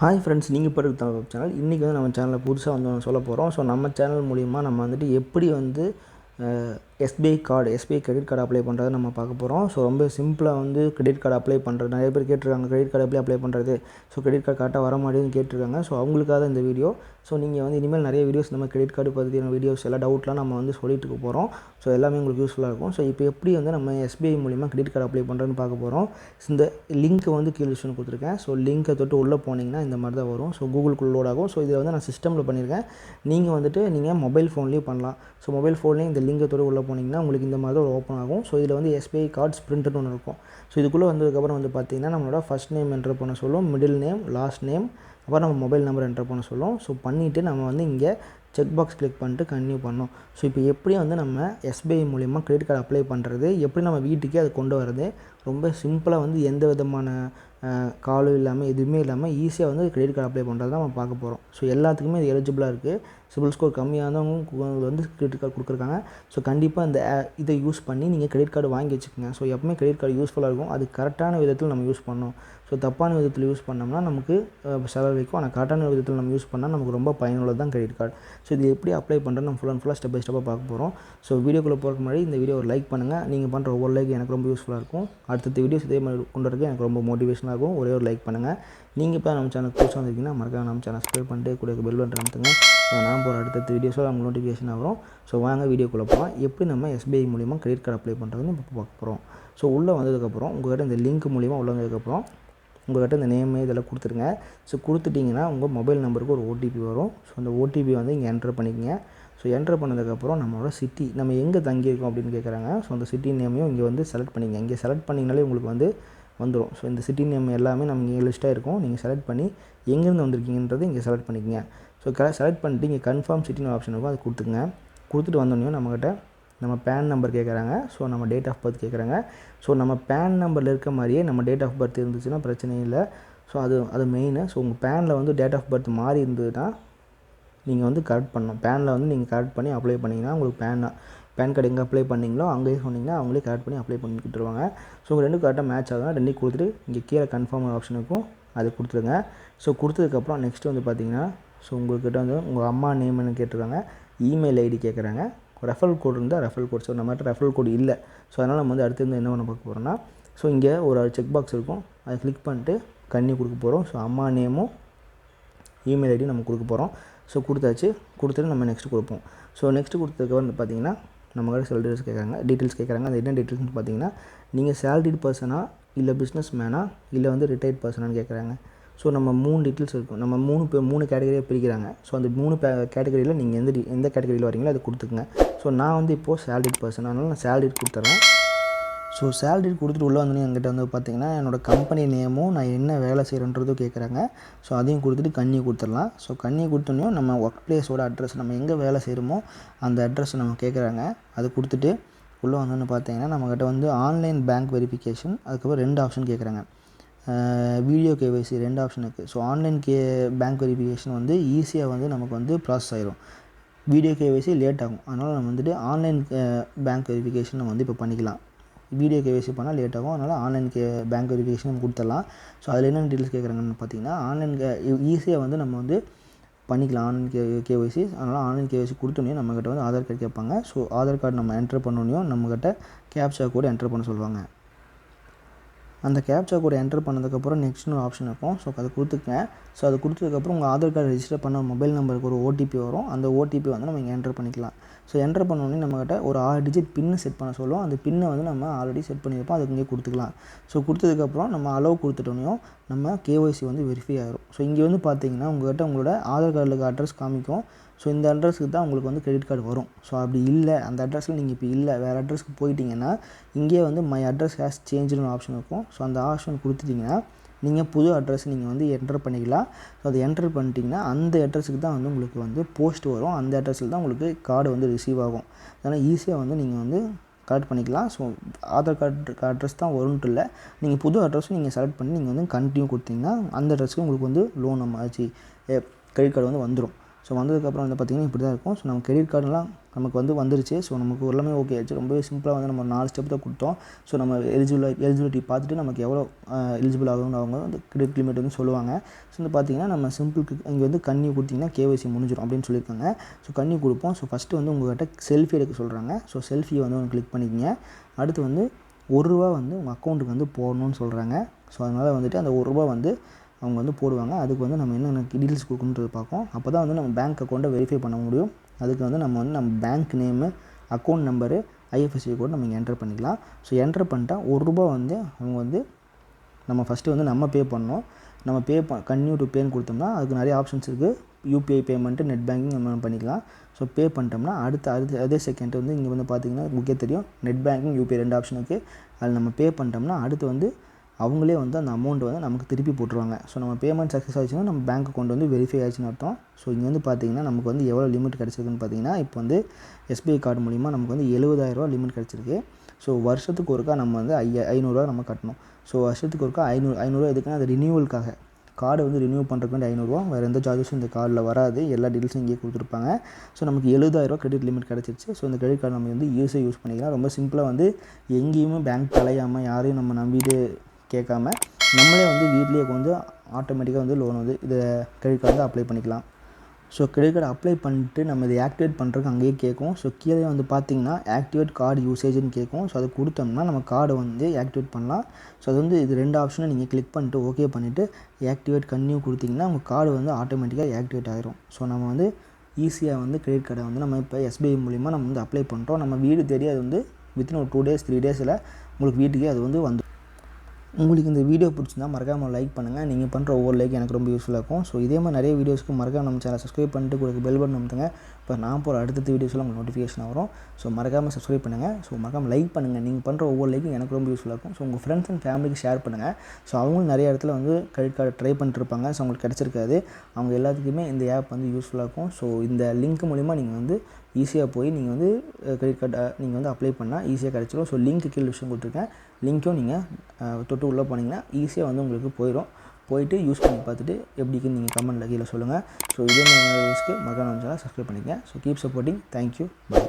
Hi friends, நீங்கள் இப்போ இருக்க சேனல் இன்றைக்கி வந்து நம்ம சேனலில் புதுசாக வந்து சொல்ல போகிறோம். ஸோ நம்ம சேனல் மூலிமா நம்ம வந்துட்டு எப்படி வந்து எஸ்பிஐ கிரெடிட் கார்டு அப்ளை பண்ணுறது நம்ம பார்க்க போகிறோம். ஸோ ரொம்ப சிம்பிளாக வந்து கிரெடிட் கார்டு அப்ளை பண்ணுறது நிறைய பேர் கேட்டிருக்காங்க, கிரெடிட் கார்டு எப்படி அப்ளை பண்ணுறது, ஸோ கிரெடிட் கார்டு கரெக்டாக வர மாட்டேங்குன்னு கேட்டிருக்காங்க. ஸோ அவங்களுக்காக இந்த வீடியோ. ஸோ நீங்கள் வந்து இனிமேல் நிறைய வீடியோஸ் நம்ம கிரெடிட் கார்டு பற்றின வீடியோஸ் எல்லாம் டவுட்லாம் நம்ம வந்து சொல்லிட்டு இருக்க போகிறோம். ஸோ எல்லாமே உங்களுக்கு யூஸ்ஃபுல்லாக இருக்கும். ஸோ இப்போ எப்படி வந்து நம்ம எஸ்பிஐ மூலிமா கிரெடிட் கார்டு அப்ளை பண்ணுறதுன்னு பார்க்க போகிறோம். இந்த லிங்க்கை வந்து கீழே டிஸ்கிரிப்ஷன் கொடுத்துருக்கேன். ஸோ லிங்க்கை தொட்டு உள்ளே போனீங்கன்னா இந்த மாதிரி தான் வரும். ஸோ கூகுளுக்குள்ள லோட் ஆகும். ஸோ இதை வந்து நான் சிஸ்டமில் பண்ணியிருக்கேன். நீங்கள் மொபைல் ஃபோன்லேயும் பண்ணலாம். ஸோ மொபைல் ஃபோன்லேயும் இந்த லிங்கை தொட்டு உள்ளே போனீங்கன்னா உங்களுக்கு இந்த மாதிரி தான் ஒரு ஓப்பன் ஆகும். ஸோ இதில் வந்து எஸ்பிஐ கார்ட்ஸ் பிரிண்ட்னு ஒன்று இருக்கும். ஸோ இதுக்குள்ளே வந்ததுக்கப்புறம் வந்து பார்த்திங்கன்னா நம்மளோட ஃபஸ்ட் நேம் என்டர் பண்ண சொல்லும், மிடில் நேம், லாஸ்ட் நேம், அப்புறம் நம்ம மொபைல் நம்பர் என்டர் பண்ண சொல்லும். ஸோ பண்ணிவிட்டு நம்ம வந்து இங்கே செக் பாக்ஸ் கிளிக் பண்ணிட்டு கன்டினியூ பண்ணோம். ஸோ இப்போ எப்படி வந்து நம்ம எஸ்பிஐ மூலிமா கிரெடிட் கார்டு அப்ளை பண்ணுறது, எப்படி நம்ம வீட்டுக்கே அதை கொண்டு வரது, ரொம்ப சிம்பிளாக வந்து எந்த விதமான காலும் இல்லாமல் எதுவுமே இல்லாமல் ஈஸியாக வந்து கிரெடிட் கார்டு அப்ளை பண்ணுறது தான் நம்ம பார்க்க போகிறோம். ஸோ எல்லாத்துக்குமே இது எலிஜிபிளாக இருக்குது. சிபில் ஸ்கோர் கம்மியானவங்க வந்து கிரெடிட் கார்டு கொடுக்குறாங்க. ஸோ கண்டிப்பாக இந்த இதை யூஸ் பண்ணி நீங்கள் கிரெடிட் கார்டு வாங்கி வச்சுக்கோங்க. ஸோ எப்பவுமே கிரெடிட் கார்டு யூஸ்ஃபுல்லாக இருக்கும். அது கரெக்டான விதத்தில் நம்ம யூஸ் பண்ணணும். ஸோ தப்பான விதத்தில் யூஸ் பண்ணோம்னா நமக்கு செலவு வைக்கும். ஆனால் கரெக்டான விதத்தில் நம்ம யூஸ் பண்ணால் நமக்கு ரொம்ப பயனுள்ளது தான் கிரெடிட் கார்டு. ஸோ இது எப்படி அப்ளை பண்ணுறது நம்ம ஃபுல்லாக ஸ்டெப் பை ஸ்டெப்பாக பார்க்க போகிறோம். ஸோ வீடியோக்குள்ளே போகிறதுக்கு முன்னாடி இந்த வீடியோ ஒரு லைக் பண்ணுங்கள். நீங்கள் பண்ணுற ஒவ்வொரு லைக் எனக்கு ரொம்ப யூஸ்ஃபுல்லாக இருக்கும். அடுத்த வீடியோஸ் இதே மாதிரி கொண்டு வரதுக்கு எனக்கு ரொம்ப மோட்டிவேஷனாக இருக்கும். ஒரே ஒரு லைக் பண்ணுங்கள். நீங்கள் இப்போ நம்ம சேனல் புதுசாக வந்திருக்கீங்கன்னா மறக்காம நம்ம சேனல் சப்ஸ்கிரைப் பண்ணிட்டு கூட பெல் பட்டன் அமுத்துங்க. நான் போகிற அடுத்த வீடியோஸில் நமக்கு நோட்டிஃபிகேஷன் வரும். ஸோ வாங்க வீடியோக்குள்ளே போகலாம். எப்படி நம்ம எஸ்பிஐ மூலிமா கிரெடிட் கார்டு அப்ளை பண்ணுறதுன்னு இப்போ பார்க்க போகிறோம். ஸோ உள்ளே வந்ததுக்கப்புறம் உங்கள்கிட்ட இந்த லிங்க் மூலிமா உள்ள வந்ததுக்கப்புறம் உங்கள்கிட்ட இந்த நேமு இதெல்லாம் கொடுத்துருங்க. ஸோ கொடுத்துட்டிங்கன்னா உங்கள் மொபைல் நம்பருக்கு ஒரு ஓடிபி வரும். ஸோ அந்த ஓடிபி வந்து இங்கே என்ட்ரு பண்ணிக்கங்க. ஸோ என்ட்ரு பண்ணதுக்கப்புறம் நம்மளோட சிட்டி, நம்ம எங்கே தங்கியிருக்கோம் அப்படின்னு கேட்குறாங்க. ஸோ அந்த சிட்டி நேமையும் இங்கே வந்து செலக்ட் பண்ணிங்க. இங்கே செலக்ட் பண்ணிங்கனாலே உங்களுக்கு வந்து வந்துடும். ஸோ இந்த சிட்டி நேம் எல்லாமே நம்ம இங்கே லிஸ்ட்டாக இருக்கும். நீங்கள் செலக்ட் பண்ணி எங்கேருந்து வந்திருக்கீங்கன்றது இங்கே செலக்ட் பண்ணிக்கங்க. ஸோ செலக்ட் பண்ணிட்டு இங்கே கன்ஃபார்ம் சிட்டின்னு ஆப்ஷன் இருக்கும், அது கொடுத்துங்க. கொடுத்துட்டு வந்தோடனே நம்மக்கிட்ட நம்ம பேன் நம்பர் கேட்குறாங்க. ஸோ நம்ம டேட் ஆஃப் பர்த் கேட்குறாங்க. ஸோ நம்ம பேன் நம்பரில் இருக்க மாதிரியே நம்ம டேட் ஆஃப் பர்த் இருந்துச்சுன்னா பிரச்சனை இல்லை. ஸோ அது மெயினு. ஸோ உங்கள் பேனில் வந்து டேட் ஆஃப் பர்த் மாறி இருந்ததுன்னா நீங்கள் வந்து கரெக்ட் பண்ணணும். பேனில் வந்து நீங்கள் கரெக்ட் பண்ணி அப்ளை பண்ணிங்கன்னா உங்களுக்கு பேன் கார்டு எங்கே அப்ளை பண்ணிங்களோ அங்கேயே சொன்னிங்கன்னா அவங்களே கரெக்ட் பண்ணி அப்ளை பண்ணி கொடுத்துருவாங்க. ஸோ உங்கள் ரெண்டும் கரெக்டாக மேட்ச் ஆகுதுன்னா ரெண்டையும் கொடுத்துட்டு இங்கே கீழே கன்ஃபார்ம் ஆப்ஷன் இருக்கும், அது கொடுத்துருங்க. ஸோ கொடுத்ததுக்கப்புறம் நெக்ஸ்ட்டு வந்து பார்த்திங்கன்னா ஸோ உங்கள்கிட்ட வந்து உங்கள் அம்மா நேம்னு கேட்டிருக்காங்க, இமெயில் ஐடி கேட்குறாங்க, ரெஃபரல் கோடு இருந்தால் ரெஃபரல் கோட். ஸோ நம்மகிட்ட ரெஃபரல் கோடு இல்லை. ஸோ அதனால் நம்ம வந்து அடுத்து என்ன பண்ண பார்க்க போகிறோம்னா, ஸோ இங்கே ஒரு செக் பாக்ஸ் இருக்கும், அதை கிளிக் பண்ணிட்டு கன்னியூ கொடுக்க போகிறோம். ஸோ அம்மா நேமும் இமெயில் ஐடி நம்ம கொடுக்க போகிறோம். ஸோ கொடுத்தாச்சு. கொடுத்துட்டு நம்ம நெக்ஸ்ட்டு கொடுப்போம். ஸோ நெக்ஸ்ட்டு கொடுத்ததுக்கு வந்து பார்த்திங்கன்னா நம்மகிட்ட சில டீட்டெயில்ஸ் கேட்குறாங்க. அந்த என்ன டீட்டெயில்ஸ்னு பார்த்திங்கன்னா நீங்கள் சேலரிட் பர்சனா இல்லை பிஸ்னஸ் மேனா இல்லை வந்து ரிட்டையர்ட் பர்சனான்னு கேட்குறாங்க. ஸோ நம்ம 3 டீட்டெயில்ஸ் இருக்கும். நம்ம 3 கேட்டகரியாக பிரிக்கிறாங்க. ஸோ அந்த 3 கேட்டகரியில் நீங்கள் எந்த கேட்டகரியில் வரீங்களோ அதை கொடுத்துக்குங்க. ஸோ நான் வந்து இப்போது சேலரிட் பர்சன், அதனால் நான் சேலரிட் கொடுத்துட்றேன். ஸோ சேலரி கொடுத்துட்டு உள்ளே வந்தோடனே என்கிட்ட வந்து பார்த்திங்கன்னா என்னோடய கம்பெனி நேமும் நான் என்ன வேலை செய்கிறேன்றதும் கேட்குறாங்க. ஸோ அதையும் கொடுத்துட்டு கன்னியூ கொடுத்துடலாம். ஸோ கன்னியூ கொடுத்தோன்னே நம்ம ஒர்க் பிளேஸோட அட்ரஸ், நம்ம எங்கே வேலை செய்கிறோமோ அந்த அட்ரஸ் நம்ம கேட்குறாங்க. அது கொடுத்துட்டு உள்ளே வந்தோன்னு பார்த்திங்கன்னா நம்மக்கிட்ட வந்து ஆன்லைன் பேங்க் வெரிஃபிகேஷன், அதுக்கப்புறம் 2 ஆப்ஷன் கேட்குறாங்க. வீடியோ கேஒய்சி 2 ஆப்ஷன் இருக்குது. ஸோ ஆன்லைன் பேங்க் வெரிஃபிகேஷன் வந்து ஈஸியாக வந்து நமக்கு வந்து ப்ராசஸ் ஆகிரும். வீடியோ கேஒய்சி லேட் ஆகும். அதனால் நம்ம வந்துட்டு ஆன்லைன் பேங்க் வெரிஃபிகேஷன் நம்ம வந்து இப்போ பண்ணிக்கலாம். வீடியோ கேஒய்சி பண்ணால் லேட் ஆகும். அதனால் ஆன்லைன் பேங்க் வெரிஃபிகேஷன் கொடுத்துடலாம். ஸோ அதில் என்னென்ன டீட்டெயில்ஸ் கேட்குறாங்கன்னு பார்த்தீங்கன்னா ஆன்லைன் ஈஸியாக வந்து நம்ம வந்து பண்ணிக்கலாம் ஆன்லைன் கேஒய்சி. அதனால் ஆன்லைன் கேஒய்சி கொடுத்தோன்னே நம்மக்கிட்ட வந்து ஆதார் கார்டு கேட்பாங்க. ஸோ ஆதார் கார்டு நம்ம என்ட்ரு பண்ணோன்னையும் நம்மக்கிட்ட கேப்சா கோடு என்ட்ரு பண்ண சொல்லுவாங்க. அந்த கேப்சா கோடு என்ட்ரு பண்ணதுக்கப்புறம் நெக்ஸ்ட்னு ஒரு ஆப்ஷன் இருக்கும். ஸோ அதை கொடுத்துக்கங்க. ஸோ அது கொடுத்ததுக்கப்புறம் உங்கள் ஆதார் கார்டு ரெஜிஸ்டர் பண்ண மொபைல் நம்பருக்கு ஒரு ஓடிபி வரும். அந்த ஓடிபி வந்து நம்ம இங்கே என்ட்ரு பண்ணிக்கலாம். ஸோ என்ட்ரு பண்ணோடனே நம்மக்கிட்ட ஒரு 6 டிஜிட் பின்னு செட் பண்ண சொல்லுவோம். அந்த பின்னை வந்து நம்ம ஆல்ரெடி செட் பண்ணியிருப்போம், அதுக்கு இங்கே கொடுத்துக்கலாம். ஸோ கொடுத்ததுக்கப்புறம் நம்ம அலோவ் கொடுத்துட்டோனையும் நம்ம கேஒய்சி வந்து வெரிஃபை ஆகிரும். ஸோ இங்கே வந்து பார்த்திங்கன்னா உங்கள்கிட்ட உங்களோட ஆதார் கார்டில் இருக்க அட்ரஸ் காமிக்கும். ஸோ இந்த அட்ரஸுக்கு தான் உங்களுக்கு வந்து கிரெடிட் கார்டு வரும். ஸோ அப்படி இல்லை, அந்த அட்ரஸில் நீங்கள் இப்போ இல்லை, வேறு அட்ரஸ்க்கு போயிட்டீங்கன்னா இங்கே வந்து மை அட்ரஸ் ஹேஸ் சேஞ்சுன்னு ஆப்ஷன் இருக்கும். ஸோ அந்த ஆப்ஷன் கொடுத்துட்டிங்கன்னா நீங்கள் புது அட்ரஸ் நீங்கள் வந்து என்டர் பண்ணிக்கலாம். ஸோ அதை என்டர் பண்ணிட்டீங்கன்னா அந்த அட்ரஸுக்கு தான் வந்து உங்களுக்கு வந்து போஸ்ட் வரும். அந்த அட்ரஸில் தான் உங்களுக்கு கார்டு வந்து ரிசீவ் ஆகும். அதனால் ஈஸியாக வந்து நீங்கள் வந்து கரெக்ட் பண்ணிக்கலாம். ஸோ ஆதார் கார்டு அட்ரஸ் தான் வரும்ன்ட்டு இல்லை, நீங்கள் புது அட்ரஸும் நீங்கள் செலக்ட் பண்ணி நீங்கள் வந்து கண்டினியூ கொடுத்தீங்கன்னா அந்த அட்ரஸுக்கு உங்களுக்கு வந்து லோன் ஆச்சு கிரெடிட் கார்டு வந்து வந்துடும். ஸோ வந்ததுக்கப்புறம் வந்து பார்த்திங்கன்னா இப்படி தான் இருக்கும். ஸோ நம்ம கிரெடிட் கார்டெலாம் நமக்கு வந்துருச்சு. ஸோ நமக்கு எல்லாமே ஓகே ஆச்சு. ரொம்பவே சிம்பிளாக வந்து நம்ம 4 ஸ்டெப் தான் கொடுத்தோம். ஸோ நம்ம எலிஜிபிலிட்டி பார்த்துட்டு நமக்கு எவ்வளோ எலிஜிபிள் ஆகும்னு அவங்க வந்து கிரெடிட் லிமிட் வந்து சொல்லுவாங்க. ஸோ வந்து பார்த்திங்கன்னா நம்ம சிம்பிளுக்கு இங்கே வந்து கன்னியூ கொடுத்திங்கன்னா KYC முடிஞ்சிடும் அப்படின்னு சொல்லியிருக்காங்க. ஸோ கன்னியூ கொடுப்போம். ஸோ ஃபஸ்ட்டு வந்து உங்கள்கிட்ட செல்ஃபி எடுக்க சொல்கிறாங்க. ஸோ செல்ஃபியை வந்து ஒன்று கிளிக் பண்ணிக்கிங்க. அடுத்து வந்து ₹1 வந்து உங்கள் அக்கௌண்ட்டுக்கு வந்து போடணும்னு சொல்கிறாங்க. ஸோ அதனால் வந்துட்டு அந்த ₹1 வந்து அவங்க வந்து போடுவாங்க. அதுக்கு வந்து நம்ம என்னென்ன டீட்டெயில்ஸ் கொடுக்கணுன்றது பார்ப்போம். அப்போ தான் வந்து நம்ம பேங்க் அக்கௌண்ட்டை வெரிஃபை பண்ண முடியும். அதுக்கு வந்து நம்ம bank name, account number, IFSC code நம்ம இங்கே என்டர் பண்ணிக்கலாம். ஸோ என்டர் பண்ணிட்டா ₹1 வந்து அவங்க வந்து நம்ம ஃபஸ்ட்டு வந்து நம்ம பே பண்ணணும். நம்ம கன்டினியூ டு பேன்னு கொடுத்தோம்னா அதுக்கு நிறைய ஆப்ஷன்ஸ் இருக்குது. UPI பேமெண்ட்டு, நெட் பேங்கிங் நம்ம பண்ணிக்கலாம். ஸோ பே பண்ணிட்டோம்னா அதே செகண்ட் வந்து இங்கே வந்து பார்த்திங்கன்னா உங்களுக்கே தெரியும் நெட் பேங்கிங், UPI 2 ஆப்ஷன் இருக்குது. அதில் நம்ம பே பண்ணிட்டோம்னா அடுத்து வந்து அவங்களே வந்து அந்த அமௌண்ட் வந்து நமக்கு திருப்பி போட்டுருவாங்க. ஸோ நம்ம பேமெண்ட் சக்ஸஸ் ஆச்சுன்னா நம்ம பேங்க் அக்கௌண்ட் வந்து வெரிஃபை ஆச்சுன்னு அர்த்தம். ஸோ இங்கே வந்து பார்த்திங்கன்னா நமக்கு வந்து எவ்வளோ லிமிட் கிடச்சிருக்குன்னு பார்த்திங்கன்னா இப்போ வந்து SBI கார்டு மூலிமா நமக்கு வந்து ₹70,000 லிமிட் கிடச்சிருக்கு. ஸோ வருஷத்துக்கு ஒருக்கா நம்ம வந்து ₹500 நம்ம கட்டணும். ஸோ வருஷத்துக்கு ஒருக்கா ₹500 எதுக்குன்னா அது ரினியூவலுக்காக. கார்டு வந்து ரினியூவ் பண்ணுறதுக்கு வந்து ₹500. வேறு எந்த சார்ஜஸும் இந்த கார்டில் வராது. எல்லா டீட்டெயில்ஸும் இங்கேயே கொடுத்துருப்பாங்க. ஸோ நமக்கு ₹70,000 கிரெடிட் லிமிட் கிடச்சிருச்சு. ஸோ இந்த கிரெடிட் கார்டு நம்ம வந்து யூஸ் பண்ணிக்கலாம். ரொம்ப சிம்பிளாக வந்து எங்கேயுமே பேங்க் தலையாமல் யாரையும் நம்ம நம்பிட்டு கேட்காம நம்மளே வந்து வீட்லேயே கொஞ்சம் ஆட்டோமேட்டிக்காக வந்து லோன் வந்து இதை கிரெடிட் கார்டு வந்து அப்ளை பண்ணிக்கலாம். ஸோ கிரெடிட் கார்டு அப்ளை பண்ணிட்டு நம்ம இதை ஆக்டிவேட் பண்ணுறதுக்கு அங்கேயே கேட்கும். ஸோ கீழே வந்து பார்த்திங்கன்னா ஆக்டிவேட் கார்டு யூசேஜ்னு கேட்கும். ஸோ அதை கொடுத்தோம்னா நம்ம கார்டை வந்து ஆக்டிவேட் பண்ணலாம். ஸோ அது வந்து இது 2 ஆப்ஷனை நீங்கள் கிளிக் பண்ணிட்டு ஓகே பண்ணிவிட்டு ஆக்டிவேட் கன்டினியூ கொடுத்திங்கன்னா உங்கள் கார்டு வந்து ஆட்டோமேட்டிக்காக ஆக்டிவேட் ஆகிரும். ஸோ நம்ம வந்து ஈஸியாக வந்து கிரெடிட் கார்டை வந்து நம்ம இப்போ SBI மூலிமா நம்ம வந்து அப்ளை பண்ணுறோம். நம்ம வீடு தேடி அது வந்து வித்தின் ஒரு 2 days 3 daysல உங்களுக்கு வீட்டுக்கே அது வந்து உங்களுக்கு இந்த வீடியோ பிடிச்சிருந்தா மறக்காமல் லைக் பண்ணுங்கள். நீங்கள் பண்ணுற ஒவ்வொரு லைக் எனக்கு ரொம்ப யூஸ்ஃபுல்லாக இருக்கும். ஸோ இதே மாதிரி நிறைய வீடியோஸ்க்கு மறக்காமல் நம்ம சேனலை சப்ஸ்கிரைப் பண்ணிட்டு கொடுக்க பெல் பட்டன் அமுத்துங்க. இப்போ நான் போகிற அடுத்த வீடியோஸ்லாம் உங்களுக்கு நோட்டிஃபிகேஷன் வரும். ஸோ மறக்காமல் சப்ஸ்கிரைப் பண்ணுங்கள். ஸோ மறக்காமல் லைக் பண்ணுங்கள். நீங்கள் பண்ணுற ஒவ்வொரு லைக்கும் எனக்கு ரொம்ப யூஸ்ஃபுல்லாக இருக்கும். ஸோ உங்கள் ஃப்ரெண்ட்ஸ் அண்ட் ஃபேமிலிக்கு ஷேர் பண்ணுங்கள். ஸோ அவங்களும் நிறைய இடத்துல வந்து கிரெடிட் கார்டு ட்ரை பண்ணிட்டுருப்பாங்க. ஸோ அவங்களுக்கு கிடச்சிருக்காது. அவங்க எல்லாத்துக்குமே இந்த ஆப் வந்து யூஸ்ஃபுல்லாக இருக்கும். ஸோ இந்த லிங்க் மூலிமா நீங்கள் வந்து ஈஸியாக போய் நீங்கள் வந்து கிரெடிட் கார்டை நீங்கள் வந்து அப்ளை பண்ணால் ஈஸியாக கிடச்சிடும். ஸோ லிங்க் கீழே விஷயம் கொடுத்துருக்கேன். லிங்க்கும் நீங்கள் தொட்டு உள்ளே போனீங்கன்னா ஈஸியாக வந்து உங்களுக்கு போயிட்டு யூஸ் பண்ணி பார்த்துட்டு எப்படிக்குன்னு நீங்கள் கமெண்ட்டில் கீழே சொல்லுங்கள். ஸோ இதே மாதிரி வீடியோஸ்க்கு மறக்காம சப்ஸ்கிரைப் பண்ணிக்கங்க. So keep supporting. Thank you. By.